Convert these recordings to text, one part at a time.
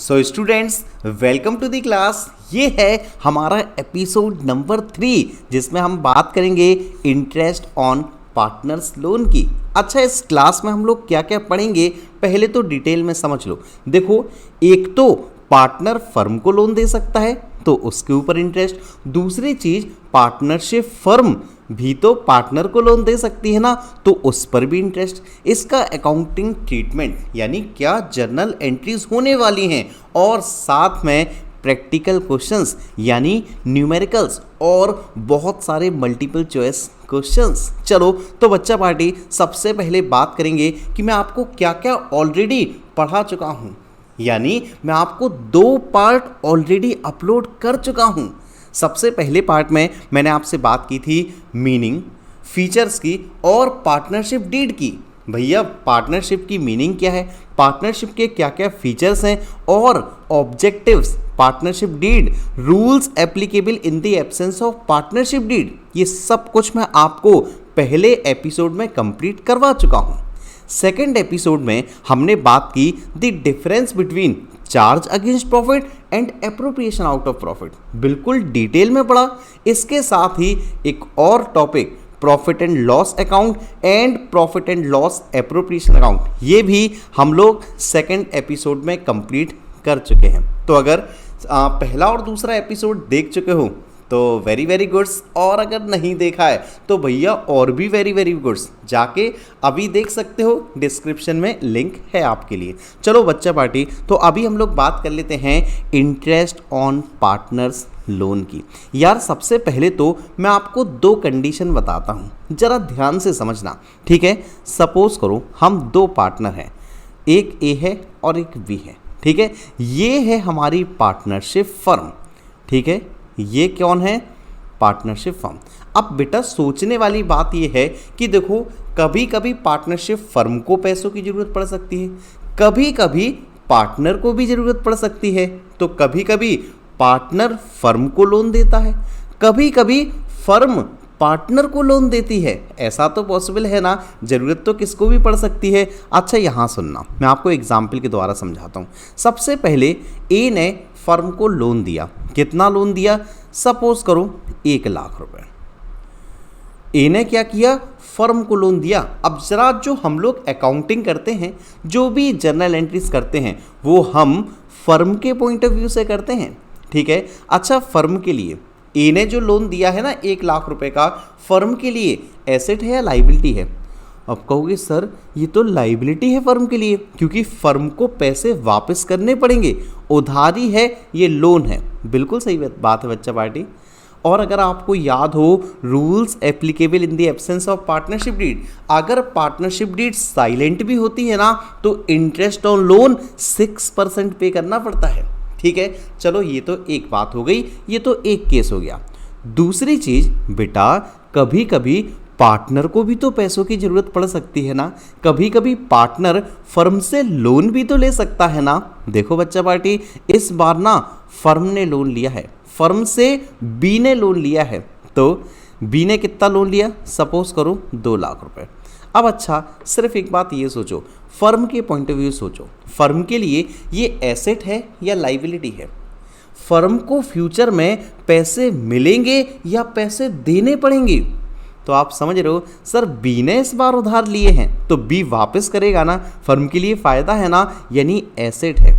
So students, welcome to the class. ये है हमारा एपिसोड नंबर 3 जिसमें हम बात करेंगे इंटरेस्ट ऑन पार्टनर्स लोन की। अच्छा, इस क्लास में हम लोग क्या क्या पढ़ेंगे पहले तो डिटेल में समझ लो। देखो, एक तो पार्टनर फर्म को लोन दे सकता है तो उसके ऊपर इंटरेस्ट। दूसरी चीज, पार्टनरशिप फर्म भी तो पार्टनर को लोन दे सकती है ना, तो उस पर भी इंटरेस्ट। इसका अकाउंटिंग ट्रीटमेंट यानी क्या जर्नल एंट्रीज होने वाली हैं, और साथ में प्रैक्टिकल क्वेश्चंस यानी न्यूमेरिकल्स और बहुत सारे मल्टीपल चॉइस क्वेश्चंस। चलो तो बच्चा पार्टी, सबसे पहले बात करेंगे कि मैं आपको क्या क्या ऑलरेडी पढ़ा चुका हूँ, यानी मैं आपको 2 पार्ट ऑलरेडी अपलोड कर चुका हूँ। सबसे पहले पार्ट में मैंने आपसे बात की थी मीनिंग, फीचर्स की और पार्टनरशिप डीड की। भैया, पार्टनरशिप की मीनिंग क्या है, पार्टनरशिप के क्या क्या फीचर्स हैं और objectives, partnership deed, rules applicable in the absence of partnership deed, ये सब कुछ मैं आपको पहले एपिसोड में कंप्लीट करवा चुका हूँ। सेकेंड एपिसोड में हमने बात की the difference between charge against profit and appropriation out of profit, बिल्कुल डिटेल में पढ़ा। इसके साथ ही एक और topic, profit and loss account and profit and loss appropriation account, ये भी हम लोग सेकेंड एपिसोड में कंप्लीट कर चुके हैं। तो अगर पहला और दूसरा एपिसोड देख चुके हो तो वेरी वेरी गुड्स, और अगर नहीं देखा है तो भैया और भी वेरी वेरी गुड्स, जाके अभी देख सकते हो, डिस्क्रिप्शन में लिंक है आपके लिए। चलो बच्चा पार्टी, तो अभी हम लोग बात कर लेते हैं इंटरेस्ट ऑन पार्टनर्स लोन की। यार, सबसे पहले तो मैं आपको 2 कंडीशन बताता हूँ, जरा ध्यान से समझना, ठीक है। सपोज करो हम 2 पार्टनर हैं, एक ए है और एक बी है, ठीक है। ये है हमारी पार्टनरशिप फर्म, ठीक है। ये कौन है? Partnership firm. अब बेटा, सोचने वाली बात ये है कि देखो, कभी कभी पार्टनरशिप फर्म को पैसों की ज़रूरत पड़ सकती है, कभी कभी पार्टनर को भी ज़रूरत पड़ सकती है। तो कभी कभी पार्टनर फर्म को लोन देता है, कभी कभी फर्म पार्टनर को लोन देती है। ऐसा तो पॉसिबल है ना, ज़रूरत तो किसको भी पड़ सकती है। अच्छा, यहाँ सुनना, मैं आपको एग्जाम्पल के द्वारा समझाता हूँ। सबसे पहले ए ने फर्म को लोन दिया। कितना लोन दिया? सपोज करो 1 लाख रुपए। ए ने क्या किया? फर्म को लोन दिया। अब जरा जो हम लोग अकाउंटिंग करते हैं, जो भी जर्नल एंट्रीज करते हैं, वो हम फर्म के पॉइंट ऑफ व्यू से करते हैं, ठीक है। अच्छा, फर्म के लिए ए ने जो लोन दिया है ना 1 लाख रुपए का, फर्म के लिए एसेट है या लाइबिलिटी है? अब कहोगे सर, ये तो लाइबिलिटी है फर्म के लिए, क्योंकि फर्म को पैसे वापस करने पड़ेंगे, उधारी है, ये लोन है। बिल्कुल सही बात है बच्चा पार्टी। और अगर आपको याद हो, rules applicable in the absence of partnership deed, अगर पार्टनरशिप डीड साइलेंट भी होती है ना, तो इंटरेस्ट ऑन लोन 6% पे करना पड़ता है, ठीक है। चलो, ये तो एक बात हो गई, ये तो एक केस हो गया। दूसरी चीज बेटा, कभी कभी पार्टनर को भी तो पैसों की जरूरत पड़ सकती है ना, कभी कभी पार्टनर फर्म से लोन भी तो ले सकता है ना। देखो बच्चा पार्टी, इस बार ना फर्म ने लोन लिया है, फर्म से बी ने लोन लिया है। तो बी ने कितना लोन लिया? सपोज करो 2 लाख रुपए। अब अच्छा, सिर्फ एक बात ये सोचो, फर्म के पॉइंट ऑफ व्यू सोचो, फर्म के लिए ये एसेट है या लाइबिलिटी है? फर्म को फ्यूचर में पैसे मिलेंगे या पैसे देने पड़ेंगे? तो आप समझ रहे हो, सर बी ने इस बार उधार लिए हैं तो बी वापस करेगा ना, फर्म के लिए फ़ायदा है ना, यानी एसेट है।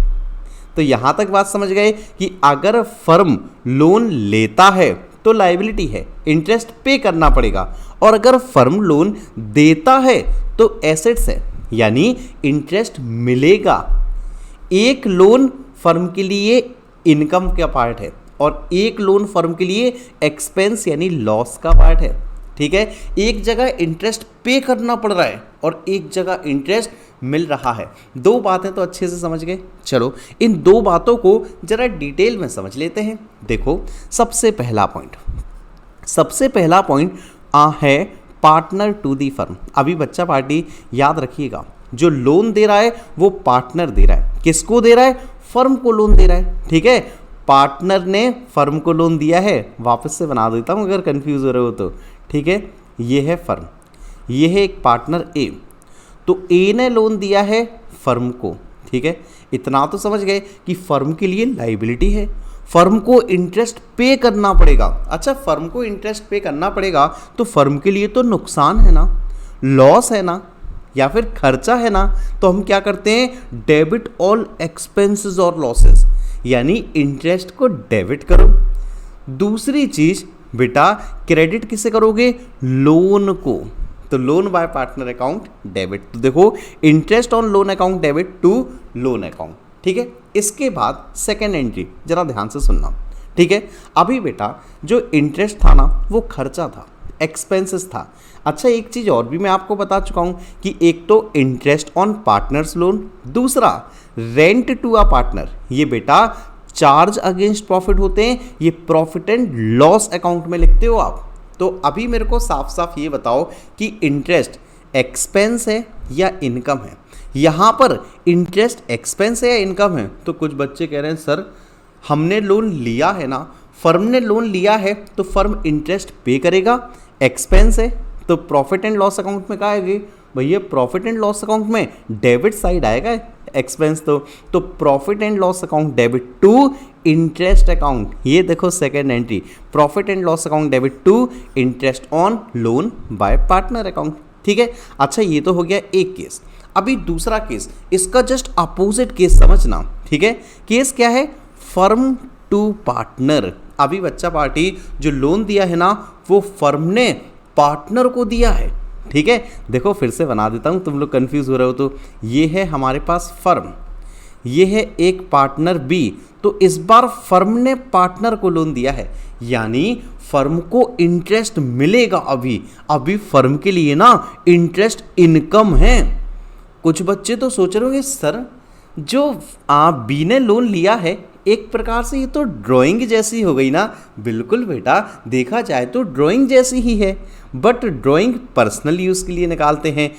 तो यहाँ तक बात समझ गए कि अगर फर्म लोन लेता है तो लाइबिलिटी है, इंटरेस्ट पे करना पड़ेगा, और अगर फर्म लोन देता है तो एसेट्स है, यानी इंटरेस्ट मिलेगा। एक लोन फर्म के लिए इनकम का पार्ट है और एक लोन फर्म के लिए एक्सपेंस यानी लॉस का पार्ट है, ठीक है। एक जगह इंटरेस्ट पे करना पड़ रहा है और एक जगह इंटरेस्ट मिल रहा है। 2 बातें तो अच्छे से समझ गए। चलो, इन 2 बातों को जरा डिटेल में समझ लेते हैं। देखो, सबसे पहला पॉइंट है पार्टनर टू दी फर्म। अभी बच्चा पार्टी याद रखिएगा, जो लोन दे रहा है वो पार्टनर दे रहा है। किसको दे रहा है? फर्म को लोन दे रहा है, ठीक है। पार्टनर ने फर्म को लोन दिया है, वापस से बना देता हूँ अगर कंफ्यूज हो रहे हो तो, ठीक है। ये है फर्म, ये है एक पार्टनर ए। तो ए ने लोन दिया है फर्म को, ठीक है, इतना तो समझ गए कि फर्म के लिए लाइबिलिटी है, फर्म को इंटरेस्ट पे करना पड़ेगा। अच्छा, फर्म को इंटरेस्ट पे करना पड़ेगा तो फर्म के लिए तो नुकसान है ना, लॉस है ना, या फिर खर्चा है ना। तो हम क्या करते हैं, डेबिट ऑल एक्सपेंसेस और लॉसेस, यानी इंटरेस्ट को डेबिट करो। दूसरी चीज बेटा, क्रेडिट किसे करोगे, लोन को। तो loan by partner account debit. तो देखो, interest on loan account debit to loan account, ठीक है। इसके बाद सेकेंड एंट्री जरा ध्यान से सुनना, ठीक है। अभी बेटा जो इंटरेस्ट था ना वो खर्चा था, एक्सपेंसेस था। अच्छा, एक चीज़ और भी मैं आपको बता चुका हूँ कि एक तो इंटरेस्ट ऑन पार्टनर्स लोन, दूसरा रेंट टू अ पार्टनर, ये बेटा चार्ज अगेंस्ट प्रॉफिट होते हैं, ये प्रॉफिट एंड लॉस अकाउंट में लिखते हो आप। तो अभी मेरे को साफ साफ ये बताओ कि इंटरेस्ट एक्सपेंस है या इनकम है। यहाँ पर इंटरेस्ट एक्सपेंस है या इनकम है। तो कुछ बच्चे कह रहे हैं सर हमने लोन लिया है ना, फर्म ने लोन लिया है तो फर्म इंटरेस्ट पे करेगा, एक्सपेंस है तो प्रॉफिट एंड लॉस अकाउंट में क्या आएगी भैया, प्रॉफिट एंड लॉस अकाउंट में डेबिट साइड आएगा एक्सपेंस। तो profit and loss account debit to interest account, ये देखो second entry, profit and loss account debit to interest on loan by partner account, ठीक है। अच्छा, ये तो हो गया एक केस। अभी दूसरा केस, इसका जस्ट अपोजिट केस समझना, ठीक है। केस क्या है, फर्म टू पार्टनर। अभी बच्चा पार्टी जो लोन दिया है ना वो फर्म ने पार्टनर को दिया है, ठीक है। देखो फिर से बना देता हूँ, तुम लोग कंफ्यूज हो रहे हो तो ये है हमारे पास फर्म, ये है एक पार्टनर बी। तो इस बार फर्म ने पार्टनर को लोन दिया है, यानी फर्म को इंटरेस्ट मिलेगा। अभी फर्म के लिए ना इंटरेस्ट इनकम है। कुछ बच्चे तो सोच रहे होंगे सर जो बी ने लोन लिया है एक प्रकार से ये तो ड्राइंग जैसी हो गई ना। बिल्कुल बेटा, देखा जाए तो ड्राइंग जैसी ही है, बट ड्राइंग पर्सनल यूज़ के लिए निकालते हैं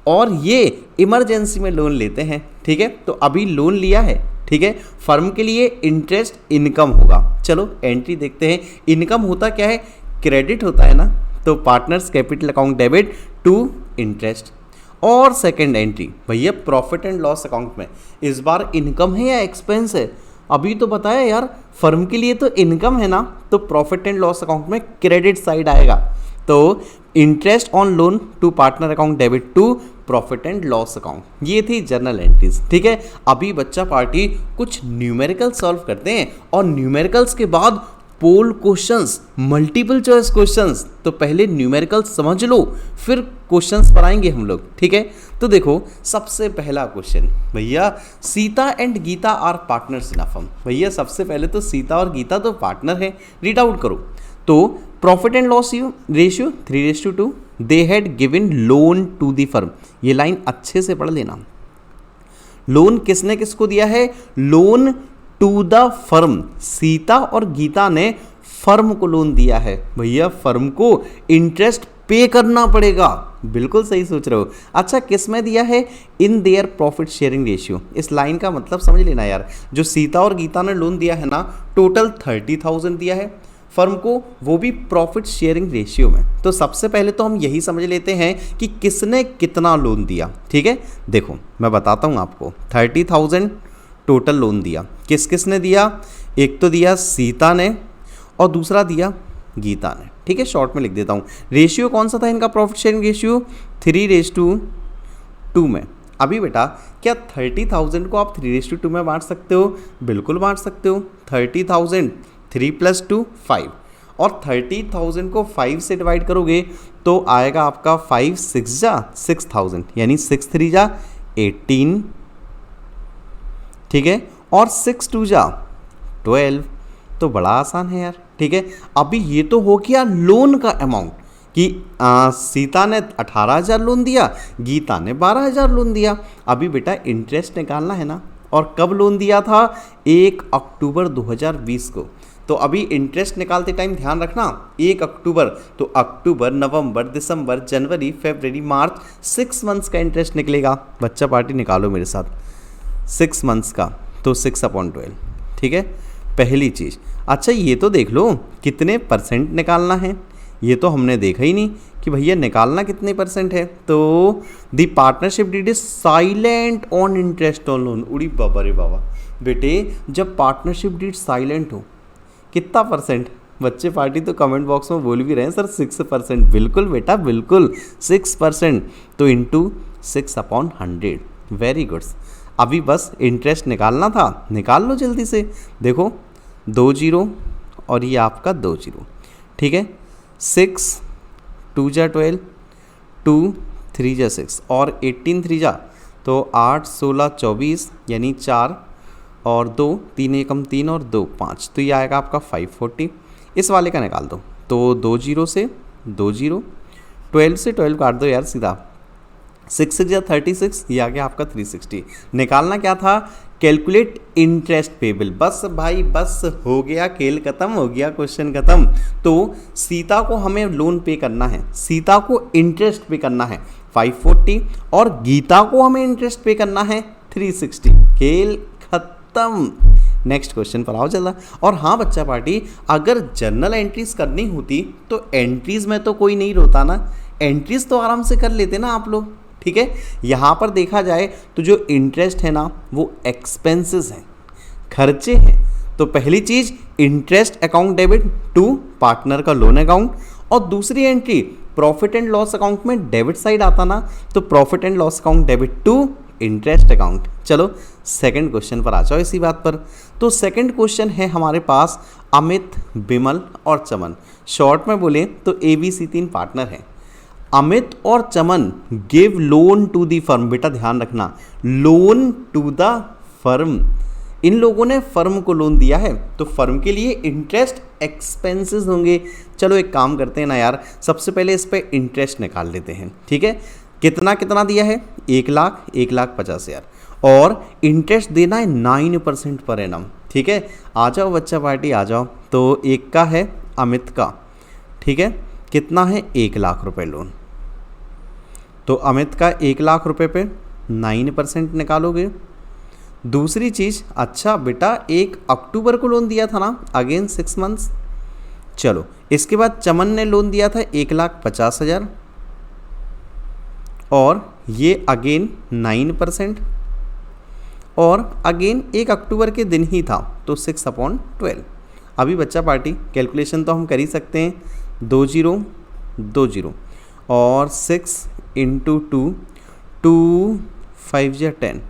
और ये इमरजेंसी में लोन लेते हैं, ठीक है। तो अभी लोन लिया है, ठीक है, फर्म के लिए इंटरेस्ट इनकम होगा। चलो एंट्री देखते हैं। इनकम होता क्या है, क्रेडिट होता है ना, तो partners capital account debit to interest. और सेकेंड एंट्री भैया प्रॉफिट एंड लॉस अकाउंट में इस बार इनकम है या एक्सपेंस है। अभी तो बताया यार, फर्म के लिए तो इनकम है ना, तो प्रॉफिट एंड लॉस अकाउंट में क्रेडिट साइड आएगा। तो interest on loan to partner account debit to profit and loss account, ये थी जर्नल एंट्रीज, ठीक है। अभी बच्चा पार्टी कुछ न्यूमेरिकल सॉल्व करते हैं और न्यूमेरिकल्स के बाद पोल क्वेश्चंस, मल्टीपल चॉइस क्वेश्चंस। तो पहले न्यूमेरिकल समझ लो फिर क्वेश्चंस पर आएंगे हम लोग, ठीक है। तो देखो सबसे पहला क्वेश्चन, भैया Sita and Gita are partners in a firm. भैया सबसे पहले तो सीता और गीता तो पार्टनर है, रीड आउट करो। तो profit and loss ratio 3:2, they had given loan to the firm. ये लाइन अच्छे से पढ़ लेना। लोन किसने किसको दिया है, loan to the firm, Sita और गीता ने फर्म को लोन दिया है। भैया फर्म को इंटरेस्ट पे करना पड़ेगा, बिल्कुल सही सोच रहे हो। अच्छा, किस में दिया है, in their profit sharing ratio. इस लाइन का मतलब समझ लेना यार, जो सीता और गीता ने लोन दिया है ना, टोटल 30,000 दिया है फर्म को, वो भी प्रॉफिट शेयरिंग रेशियो में। तो सबसे पहले तो हम यही समझ लेते हैं कि किसने कितना लोन दिया, ठीक है। देखो मैं बताता हूँ आपको, 30,000 टोटल लोन दिया, किस किसने दिया, एक तो दिया सीता ने और दूसरा दिया गीता ने, ठीक है। शॉर्ट में लिख देता हूँ। रेशियो कौन सा था इनका, प्रॉफिट शेयरिंग रेशियो 3:2 में। अभी बेटा क्या 30,000 को आप 3:2 में बांट सकते हो, बिल्कुल बांट सकते हो। 30,000 3 + 2 5, और 30,000 को 5 से डिवाइड करोगे तो आएगा आपका 5 6 जा 6,000, यानी 6 3 जा 18, ठीक है, और 6 2 जा 12। तो बड़ा आसान है यार, ठीक है। अभी ये तो हो गया लोन का अमाउंट कि सीता ने 18,000 लोन दिया, गीता ने 12,000 लोन दिया। अभी बेटा इंटरेस्ट निकालना है ना, और कब लोन दिया था, 1 अक्टूबर 2020 को। तो अभी इंटरेस्ट निकालते टाइम ध्यान रखना 1 अक्टूबर, तो अक्टूबर, नवंबर, दिसंबर, जनवरी, फरवरी, मार्च, 6 मंथ्स का इंटरेस्ट निकलेगा। बच्चा पार्टी निकालो मेरे साथ 6 मंथ्स का, तो 6/12, ठीक है, पहली चीज़। अच्छा ये तो देख लो कितने परसेंट निकालना है, ये तो हमने देखा ही नहीं कि भैया निकालना कितने परसेंट है, तो the partnership deed is silent on interest on loan. उड़ी बाबा रे बाबा बेटे, जब पार्टनरशिप डीड साइलेंट हो कितना परसेंट, बच्चे पार्टी तो कमेंट बॉक्स में बोल भी रहे हैं सर 6%। बिल्कुल बेटा बिल्कुल 6%, तो इंटू 6/100। Very good. अभी बस इंटरेस्ट निकालना था, निकाल लो जल्दी से। देखो 2 जीरो और ये आपका 2 जीरो, ठीक है। 6 2 जा 12, 2 3 जा 6 और 18 3 जा, तो 8 16 24 यानी 4 और 2, 3 एकम 3 और 2 5, तो ये आएगा आपका 540। इस वाले का निकाल दो, तो 2 जीरो से 2 जीरो, 12 से 12 काट दो यार सीधा, 6 6 या 36, ये आ गया आपका 360। निकालना क्या था, कैलकुलेट इंटरेस्ट पेबल। बस भाई बस, हो गया, खेल खत्म हो गया, क्वेश्चन खत्म। तो सीता को हमें लोन पे करना है, सीता को इंटरेस्ट पे करना है 540 और गीता को हमें इंटरेस्ट पे करना है 360। खेल खत्म। नेक्स्ट क्वेश्चन पर आओ जल्दा। और हाँ बच्चा पार्टी, अगर जर्नल एंट्रीज करनी होती तो एंट्रीज में तो कोई नहीं रोता ना, एंट्रीज तो आराम से कर लेते ना आप लोग, ठीक है। यहाँ पर देखा जाए तो जो इंटरेस्ट है ना वो एक्सपेंसेस हैं, खर्चे हैं। तो पहली चीज interest account debit to partner का लोन अकाउंट, और दूसरी entry profit and loss account में डेबिट साइड आता ना, तो profit and loss account debit to interest account. चलो सेकंड क्वेश्चन पर आ जाओ इसी बात पर। तो सेकंड क्वेश्चन है हमारे पास, अमित, बिमल और चमन, शॉर्ट में बोले तो ABC 3 पार्टनर हैं। अमित और Chaman give loan to the firm. बेटा ध्यान रखना, लोन टू द फर्म, इन लोगों ने फर्म को लोन दिया है, तो फर्म के लिए इंटरेस्ट एक्सपेंसेस होंगे। चलो एक काम करते हैं ना यार, सबसे पहले इस पे इंटरेस्ट निकाल लेते हैं, ठीक है। कितना कितना दिया है, 1 लाख, 1,50,000, और इंटरेस्ट देना है 9% पर एनम, ठीक है। आ जाओ बच्चा पार्टी आ जाओ। तो एक का है अमित का, ठीक है, कितना है 1 लाख रुपए लोन, तो अमित का 1 लाख रुपए पे 9% निकालोगे। दूसरी चीज़, अच्छा बेटा 1 अक्टूबर को लोन दिया था ना, अगेन 6 मंथ्स। चलो इसके बाद चमन ने लोन दिया था 1,50,000 और ये अगेन 9%, और अगेन 1 अक्टूबर के दिन ही था, तो 6/12। अभी बच्चा पार्टी कैलकुलेशन तो हम कर ही सकते हैं, 2 जीरो 2 जीरो और 6 इंटू 2, 2 5 जा 10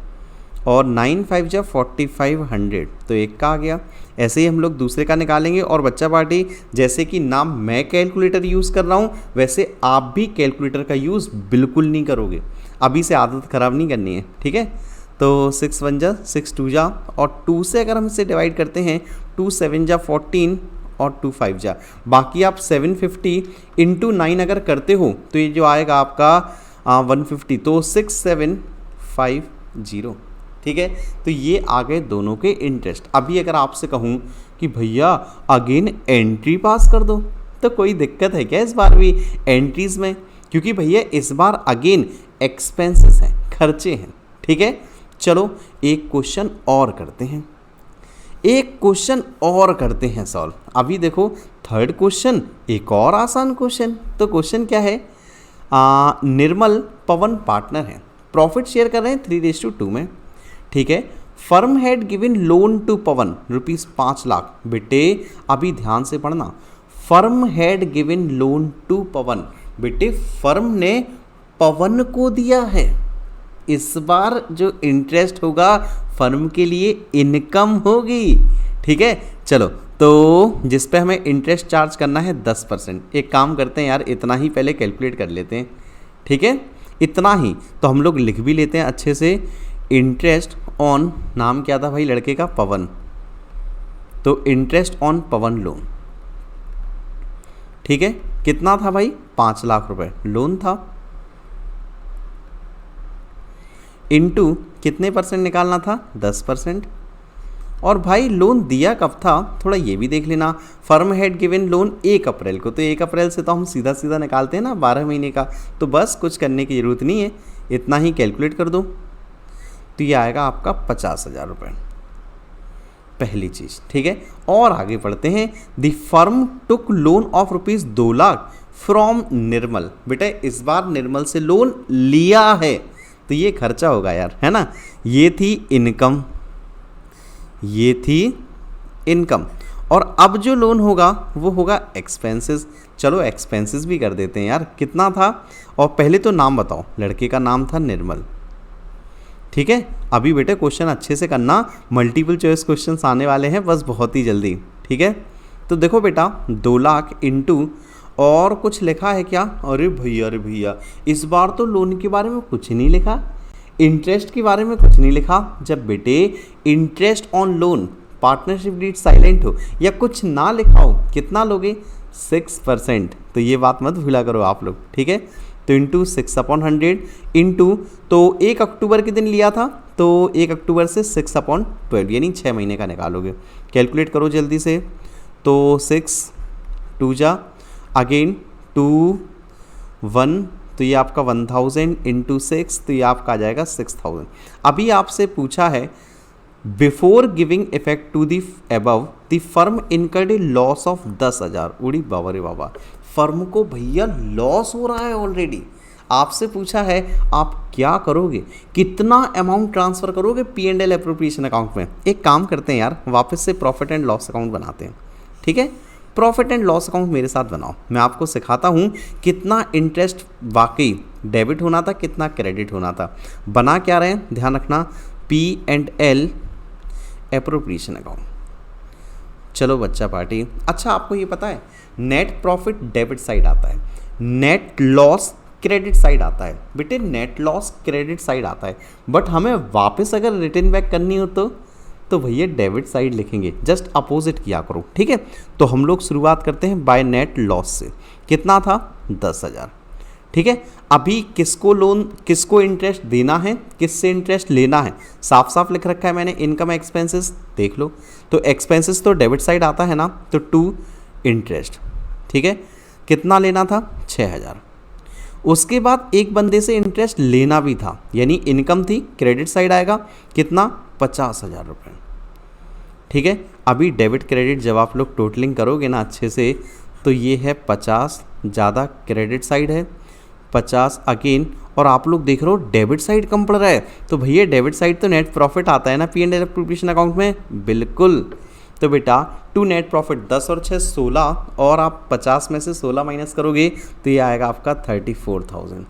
और 9 5 जा 4500, तो एक का आ गया। ऐसे ही हम लोग दूसरे का निकालेंगे। और बच्चा पार्टी, जैसे कि ना मैं कैलकुलेटर यूज़ कर रहा हूँ, वैसे आप भी कैलकुलेटर का यूज़ बिल्कुल नहीं करोगे, अभी से आदत ख़राब नहीं करनी है, ठीक है। तो 6 1 जा 6 2 जा, और 2 से अगर हम इसे डिवाइड करते हैं, 2 7 जा 14 और 2 5 जा, बाकी आप 750 इंटू 9 अगर करते हो तो ये जो आएगा आपका 150, तो 6750, ठीक है। तो ये आ गए दोनों के इंटरेस्ट। अभी अगर आपसे कहूँ कि भैया अगेन एंट्री पास कर दो, तो कोई दिक्कत है क्या इस बार भी एंट्रीज में, क्योंकि भैया इस बार अगेन एक्सपेंसेस हैं, खर्चे हैं, ठीक है। चलो एक क्वेश्चन और करते हैं, एक क्वेश्चन और करते हैं सॉल्व। अभी देखो थर्ड क्वेश्चन एक और आसान क्वेश्चन। तो क्वेश्चन क्या है, निर्मल पवन पार्टनर है, प्रॉफिट शेयर कर रहे हैं 3:2 में, ठीक है। Firm had given loan to Pawan ₹5 lakh. बेटे अभी ध्यान से पढ़ना, firm had given loan to Pawan, बेटे फर्म ने पवन को दिया है। इस बार जो इंटरेस्ट होगा फर्म के लिए इनकम होगी, ठीक है। चलो तो जिस पे हमें इंटरेस्ट चार्ज करना है 10%, एक काम करते हैं यार, इतना ही पहले कैलकुलेट कर लेते हैं, ठीक है। इतना ही तो हम लोग लिख भी लेते हैं अच्छे से। इंटरेस्ट ऑन, नाम क्या था भाई लड़के का, पवन, तो इंटरेस्ट ऑन पवन लोन, ठीक है। कितना था भाई, 5 लाख रुपए लोन था, इनटू कितने परसेंट निकालना था, 10%। और भाई लोन दिया कब था, थोड़ा ये भी देख लेना। फर्म हैड गिवन लोन 1 अप्रैल को, तो 1 अप्रैल से तो हम सीधा सीधा निकालते हैं ना 12 महीने का, तो बस कुछ करने की ज़रूरत नहीं है, इतना ही कैलकुलेट कर दो। तो ये आएगा आपका 50,000 रुपये, पहली चीज, ठीक है। और आगे पढ़ते हैं। The firm took loan of ₹2,00,000 from Nirmal. बेटा इस बार निर्मल से लोन लिया है तो ये खर्चा होगा यार, है ना। ये थी इनकम, ये थी इनकम, और अब जो लोन होगा वो होगा एक्सपेंसेस। चलो एक्सपेंसेस भी कर देते हैं यार। कितना था, और पहले तो नाम बताओ। लड़के का नाम था निर्मल, ठीक है। अभी बेटे क्वेश्चन अच्छे से करना, मल्टीपल चॉइस क्वेश्चंस आने वाले हैं बस बहुत ही जल्दी, ठीक है। तो देखो बेटा 2,00,000 इंटू और कुछ लिखा है क्या। अरे भैया इस बार तो लोन के बारे में कुछ नहीं लिखा, इंटरेस्ट के बारे में कुछ नहीं लिखा। जब बेटे interest on loan partnership deed silent हो या कुछ ना लिखा हो, कितना लोगे 6%। तो ये बात मत भूला करो आप लोग, ठीक है। तो इंटू 6/100 इंटू, तो 1 अक्टूबर के दिन लिया था तो 1 अक्टूबर से 6/12 यानी 6 महीने का निकालोगे। कैलकुलेट करो जल्दी से। तो 6 2 जा अगेन 2 1, तो ये आपका 1000 इंटू 6, तो ये आपका आ जाएगा 6000। अभी आपसे पूछा है before giving effect to the above the firm incurred a loss of 10,000। उड़ी बाबा रे बाबा, फर्म को भैया लॉस हो रहा है ऑलरेडी। आपसे पूछा है आप क्या करोगे, कितना अमाउंट ट्रांसफ़र करोगे P&L एप्रोप्रिएशन अकाउंट में। एक काम करते हैं यार, वापस से प्रॉफिट एंड लॉस अकाउंट बनाते हैं, ठीक है। प्रॉफिट एंड लॉस अकाउंट मेरे साथ बनाओ, मैं आपको सिखाता हूँ कितना इंटरेस्ट वाकई डेबिट होना था, कितना क्रेडिट होना था। बना क्या रहे हैं ध्यान रखना, P&L एप्रोप्रिएशन अकाउंट। चलो बच्चा पार्टी, अच्छा आपको ये पता है नेट प्रॉफिट डेबिट साइड आता है, नेट लॉस क्रेडिट साइड आता है। बेटे नेट लॉस क्रेडिट साइड आता है, बट हमें वापस अगर रिटर्न बैक करनी हो तो भैया डेबिट साइड लिखेंगे, जस्ट अपोजिट किया करो, ठीक है। तो हम लोग शुरुआत करते हैं बाय नेट लॉस से। कितना था 10,000, ठीक है। अभी किसको लोन, किसको इंटरेस्ट देना है, किससे इंटरेस्ट लेना है, साफ साफ लिख रखा है मैंने, इनकम एक्सपेंसेस देख लो। तो एक्सपेंसेस तो डेबिट साइड आता है ना, तो टू इंटरेस्ट, ठीक है। कितना लेना था 6,000। उसके बाद एक बंदे से इंटरेस्ट लेना भी था, यानी इनकम थी, क्रेडिट साइड आएगा कितना 50,000 रुपये, ठीक है। अभी डेबिट क्रेडिट जब आप लोग टोटलिंग करोगे ना अच्छे से, तो ये है 50 ज़्यादा क्रेडिट साइड है 50 अगेन, और आप लोग देख रहे हो डेबिट साइड कम पड़ रहा है, तो भैया डेबिट साइड तो नेट प्रॉफिट आता है ना P&L एप्रोप्रिएशन अकाउंट में, बिल्कुल। तो बेटा टू नेट प्रॉफिट 10 और 6 16, और आप 50 में से 16 माइनस करोगे तो ये आएगा आपका 34,000,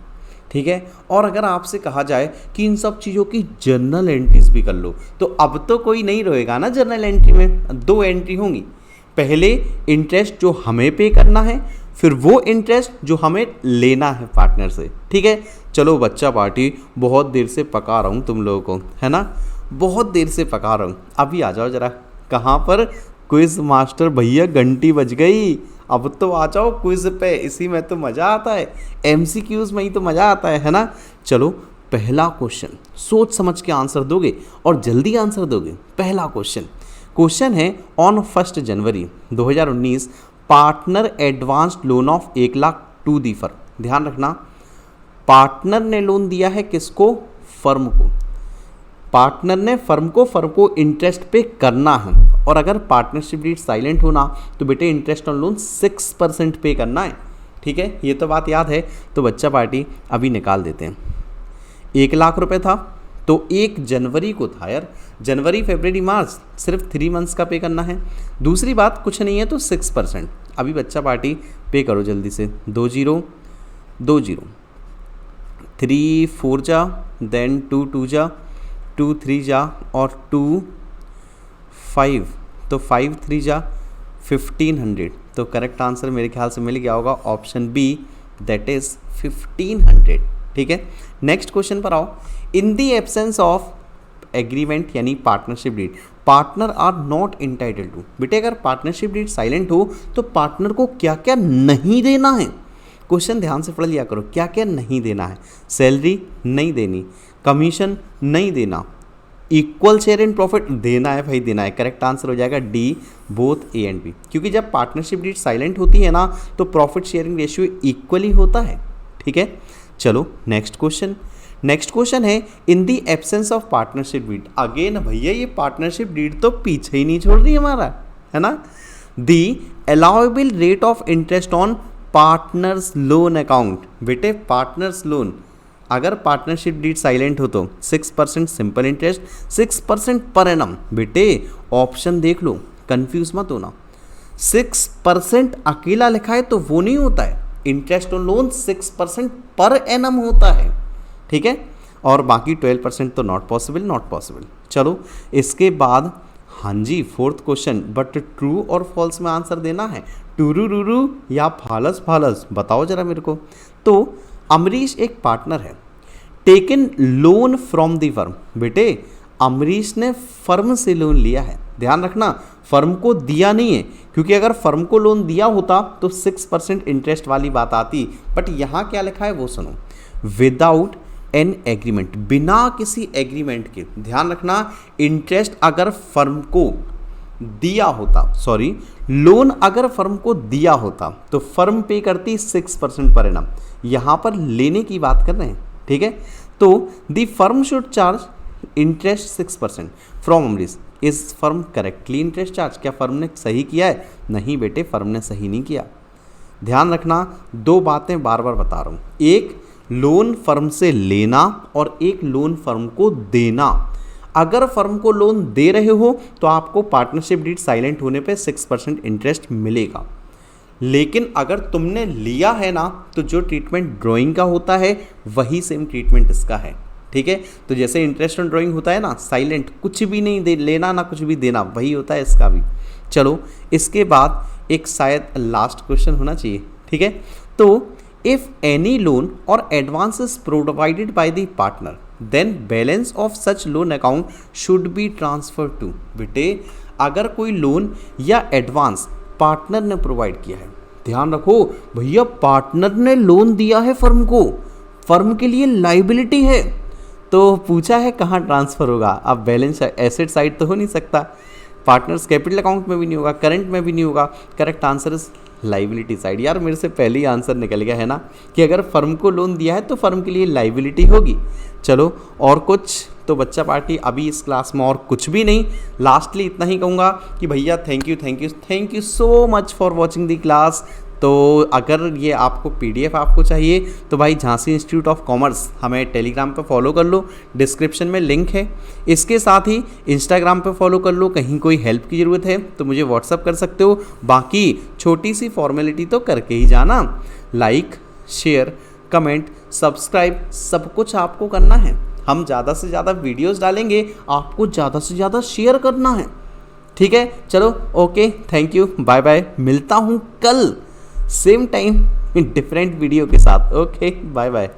ठीक है। और अगर आपसे कहा जाए कि इन सब चीज़ों की जर्नल एंट्रीज भी कर लो, तो अब तो कोई नहीं रहेगा ना जर्नल एंट्री में, 2 एंट्री होंगी। पहले इंटरेस्ट जो हमें पे करना है, फिर वो इंटरेस्ट जो हमें लेना है पार्टनर से, ठीक है। चलो बच्चा पार्टी, बहुत देर से पका रहा हूँ तुम लोगों को, है ना, बहुत देर से पका रहा हूँ। अभी आ जाओ जरा, कहाँ पर, क्विज मास्टर भैया घंटी बज गई, अब तो आ जाओ क्विज पे, इसी में तो मज़ा आता है, MCQs में ही तो मज़ा आता है ना। चलो पहला क्वेश्चन सोच समझ के आंसर दोगे और जल्दी आंसर दोगे। पहला क्वेश्चन है on 1 January 2019 partner advanced loan of 1,00,000 to the firm. ध्यान रखना, पार्टनर ने लोन दिया है किसको, फर्म को। पार्टनर ने फर्म को इंटरेस्ट पे करना है, और अगर पार्टनरशिप डीड साइलेंट होना तो बेटे इंटरेस्ट ऑन लोन 6% पे करना है, ठीक है। ये तो बात याद है। तो बच्चा पार्टी अभी निकाल देते हैं। 1,00,000 रुपये था तो 1 जनवरी को था यार, जनवरी फरवरी मार्च सिर्फ 3 मंथ्स का पे करना है। दूसरी बात कुछ नहीं है तो 6%। अभी बच्चा पार्टी पे करो जल्दी से, 2 0 2 0, 3 4 जा, देन 2 2 जा, 2 3 जा, और 2 5, तो 5 3 जा 1500। तो करेक्ट आंसर मेरे ख्याल से मिल गया होगा ऑप्शन बी, दैट इज 1500, ठीक है। नेक्स्ट क्वेश्चन पर आओ। In the absence of agreement यानी partnership deed, partner are not entitled to. बेटे अगर पार्टनरशिप डीड साइलेंट हो तो पार्टनर को क्या क्या नहीं देना है, क्वेश्चन ध्यान से पढ़ लिया करो, क्या क्या नहीं देना है। सैलरी नहीं देनी, कमीशन नहीं देना, इक्वल शेयर इन प्रॉफिट देना है भाई, देना है। करेक्ट आंसर हो जाएगा D, both A and B, क्योंकि जब पार्टनरशिप डीड साइलेंट होती है ना तो प्रॉफिट शेयरिंग रेशियो इक्वली होता है, ठीक है। चलो नेक्स्ट क्वेश्चन, नेक्स्ट क्वेश्चन है in the absence of partnership deed. Again भैया ये पार्टनरशिप डीड तो पीछे ही नहीं छोड़ रही हमारा, है ना। The allowable rate of interest on partners loan account. बेटे पार्टनर्स लोन अगर पार्टनरशिप डीड साइलेंट हो तो 6% सिंपल इंटरेस्ट, 6% पर एनम। बेटे ऑप्शन देख लो, कंफ्यूज मत होना। 6% अकेला लिखा है तो वो नहीं होता है, interest on loan 6% per annum होता है, ठीक है। और बाकी 12% तो नॉट पॉसिबल, नॉट पॉसिबल। चलो इसके बाद हाँ जी फोर्थ क्वेश्चन, बट ट्रू और फॉल्स में आंसर देना है, टूरू रूरू या फालस फालस, बताओ जरा मेरे को। तो अमरीश एक पार्टनर है, taken loan from the firm. बेटे अमरीश ने फर्म से लोन लिया है, ध्यान रखना फर्म को दिया नहीं है, क्योंकि अगर फर्म को लोन दिया होता तो 6% इंटरेस्ट वाली बात आती, बट यहाँ क्या लिखा है वो सुनो, विदाउट एन एग्रीमेंट, बिना किसी एग्रीमेंट के। ध्यान रखना इंटरेस्ट अगर फर्म को दिया होता, सॉरी लोन अगर फर्म को दिया होता तो फर्म पे करती 6% पर एनम, यहाँ पर लेने की बात कर रहे हैं, ठीक है। तो the firm should charge interest 6% from Amrish. Is firm correctly interest charge? क्या फर्म ने सही किया है? नहीं बेटे फर्म ने सही नहीं किया। ध्यान रखना दो बातें बार बार बता रहा हूँ, एक लोन फर्म से लेना और एक लोन फर्म को देना। अगर फर्म को लोन दे रहे हो तो आपको पार्टनरशिप डीड साइलेंट होने पे 6% इंटरेस्ट मिलेगा, लेकिन अगर तुमने लिया है ना तो जो ट्रीटमेंट ड्राइंग का होता है वही सेम ट्रीटमेंट इसका है, ठीक है। तो जैसे इंटरेस्ट ऑन ड्राइंग होता है ना साइलेंट, कुछ भी नहीं दे लेना ना कुछ भी देना, वही होता है इसका भी। चलो इसके बाद एक शायद लास्ट क्वेश्चन होना चाहिए, ठीक है। तो इफ एनी लोन और advance is provided by the partner then balance of such loan account should be transfer to. बेटे अगर कोई लोन या एडवांस पार्टनर ने प्रोवाइड किया है, ध्यान रखो भैया पार्टनर ने लोन दिया है फर्म को, फर्म के लिए लाइबिलिटी है, तो पूछा है कहाँ ट्रांसफ़र होगा। अब बैलेंस एसेट साइड तो हो नहीं सकता, पार्टनर्स कैपिटल अकाउंट में भी नहीं होगा, करंट में भी नहीं होगा, correct answer is liability side. यार मेरे से पहले ही आंसर निकल गया है ना कि अगर फर्म को लोन दिया है तो फर्म के लिए लाइबिलिटी होगी। चलो और कुछ तो बच्चा पार्टी अभी इस क्लास में और कुछ भी नहीं, लास्टली इतना ही कहूँगा कि भैया thank you so much for watching the class. तो अगर ये आपको पीडीएफ आपको चाहिए तो भाई झांसी इंस्टीट्यूट ऑफ कॉमर्स हमें टेलीग्राम पे फॉलो कर लो, डिस्क्रिप्शन में लिंक है। इसके साथ ही इंस्टाग्राम पे फॉलो कर लो, कहीं कोई हेल्प की ज़रूरत है तो मुझे व्हाट्सअप कर सकते हो। बाकी छोटी सी फॉर्मेलिटी तो करके ही जाना, लाइक शेयर कमेंट सब्सक्राइब सब कुछ आपको करना है। हम ज़्यादा से ज़्यादा वीडियोज़ डालेंगे, आपको ज़्यादा से ज़्यादा शेयर करना है, ठीक है। चलो okay thank you bye bye, मिलता हूँ कल सेम टाइम डिफरेंट वीडियो के साथ। Okay bye bye.